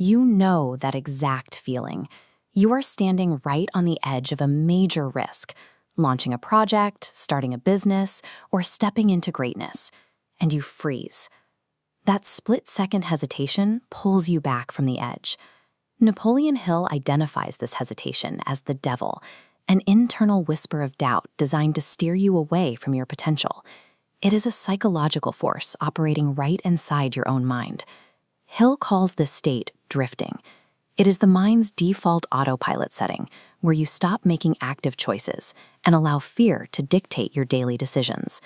You know that exact feeling. You are standing right on the edge of a major risk, launching a project, starting a business, or stepping into greatness, and you freeze. That split-second hesitation pulls you back from the edge. Napoleon Hill identifies this hesitation as the devil, an internal whisper of doubt designed to steer you away from your potential. It is a psychological force operating right inside your own mind. Hill calls this state drifting. It is the mind's default autopilot setting, where you stop making active choices and allow fear to dictate your daily decisions.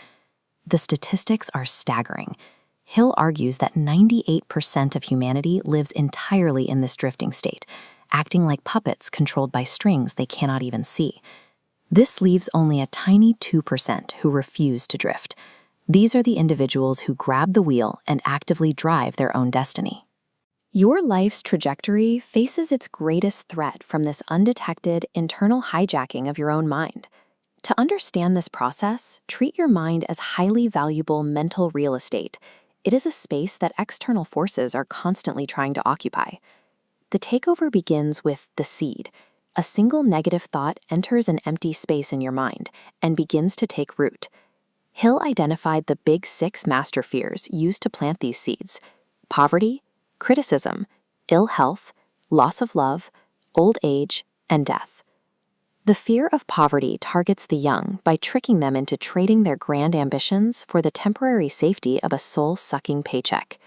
The statistics are staggering. Hill argues that 98% of humanity lives entirely in this drifting state, acting like puppets controlled by strings they cannot even see. This leaves only a tiny 2% who refuse to drift. These are the individuals who grab the wheel and actively drive their own destiny. Your life's trajectory faces its greatest threat from this undetected internal hijacking of your own mind. To understand this process, treat your mind as highly valuable mental real estate. It is a space that external forces are constantly trying to occupy. The takeover begins with the seed. A single negative thought enters an empty space in your mind and begins to take root. Hill identified the big 6 master fears used to plant these seeds: poverty, criticism, ill health, loss of love, old age, and death. The fear of poverty targets the young by tricking them into trading their grand ambitions for the temporary safety of a soul-sucking paycheck.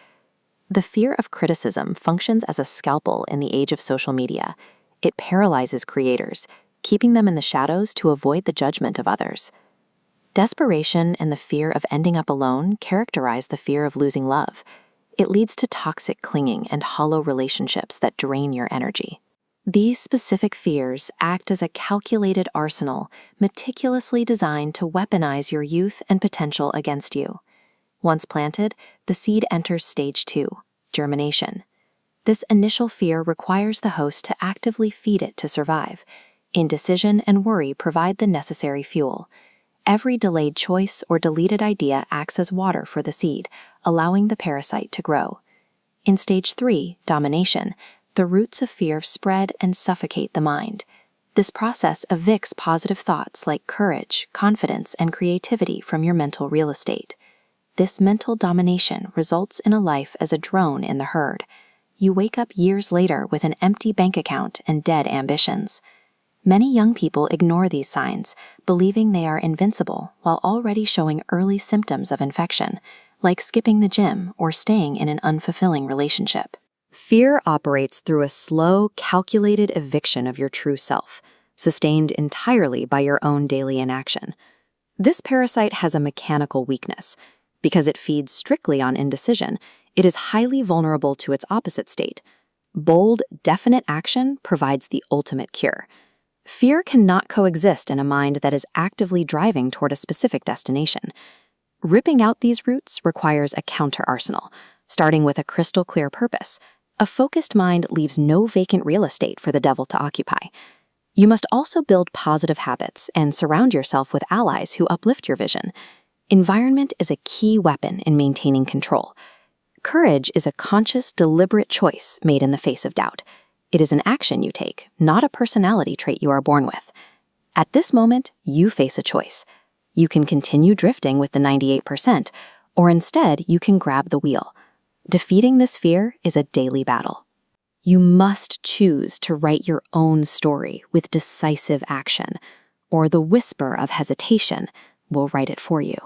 The fear of criticism functions as a scalpel in the age of social media. It paralyzes creators, keeping them in the shadows to avoid the judgment of others. Desperation and the fear of ending up alone characterize the fear of losing love. It leads to toxic clinging and hollow relationships that drain your energy. These specific fears act as a calculated arsenal, meticulously designed to weaponize your youth and potential against you. Once planted, the seed enters stage 2, germination. This initial fear requires the host to actively feed it to survive. Indecision and worry provide the necessary fuel. Every delayed choice or deleted idea acts as water for the seed, allowing the parasite to grow. In stage 3, domination, the roots of fear spread and suffocate the mind. This process evicts positive thoughts like courage, confidence, and creativity from your mental real estate. This mental domination results in a life as a drone in the herd. You wake up years later with an empty bank account and dead ambitions. Many young people ignore these signs, believing they are invincible while already showing early symptoms of infection, like skipping the gym or staying in an unfulfilling relationship. Fear operates through a slow, calculated eviction of your true self, sustained entirely by your own daily inaction. This parasite has a mechanical weakness. Because it feeds strictly on indecision, it is highly vulnerable to its opposite state. Bold, definite action provides the ultimate cure. Fear cannot coexist in a mind that is actively driving toward a specific destination. Ripping out these roots requires a counter-arsenal, starting with a crystal-clear purpose. A focused mind leaves no vacant real estate for the devil to occupy. You must also build positive habits and surround yourself with allies who uplift your vision. Environment is a key weapon in maintaining control. Courage is a conscious, deliberate choice made in the face of doubt. It is an action you take, not a personality trait you are born with. At this moment, you face a choice. You can continue drifting with the 98%, or instead you can grab the wheel. Defeating this fear is a daily battle. You must choose to write your own story with decisive action, or the whisper of hesitation will write it for you.